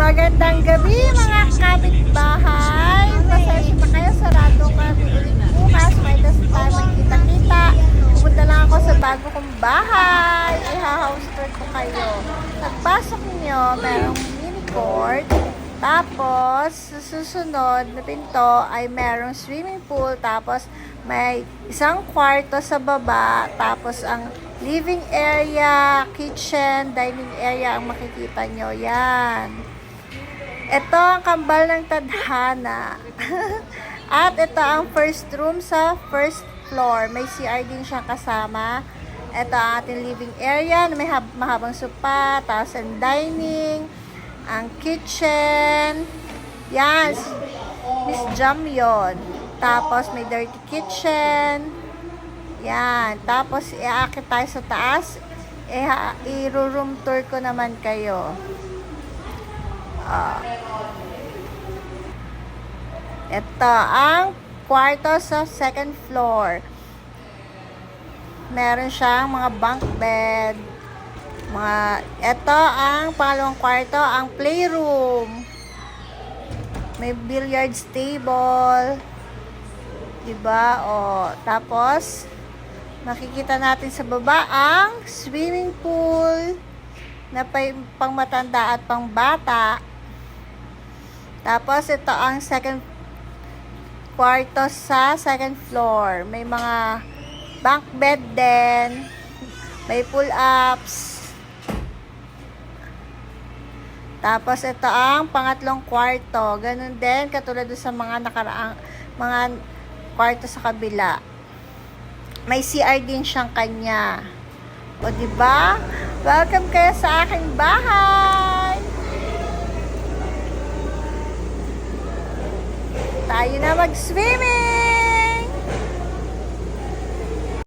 Magandang gabi mga kapitbahay. Pasensya na kayo, sarado kami ulit bukas. May das tayo magkita-kita. Pumunta lang ako sa bago kong bahay. I-house tour ko kayo. Pagpasok niyo, merong mini court. Tapos, sa susunod na pinto ay merong swimming pool. Tapos, may isang kwarto sa baba. Tapos, ang living area, kitchen, dining area ang makikita nyo. Yan. Ito ang kambal ng tadhana. At ito ang first room sa first floor. May CR din siyang kasama. Ito ang ating living area na may mahabang sopa, tapos ang dining, ang kitchen. Yan. Miss Jam yun. Tapos may dirty kitchen. Yan. Tapos iaakit tayo sa taas. I-room tour ko naman kayo. Ito ang kwarto sa second floor. Meron siyang mga bunk bed. Ito ang pangalawang kwarto, ang playroom. May billiards table. Diba? Tapos makikita natin sa baba ang swimming pool na pang matanda at pang bata. Tapos ito ang second kwarto sa second floor. May mga bunk bed din. May pull-ups. Tapos ito ang pangatlong kwarto. Ganun din katulad sa mga nakaraang mga kwarto sa kabila. May CR din siyang kanya. O diba? Welcome kayo sa aking bahay. Tayo na mag-swimming!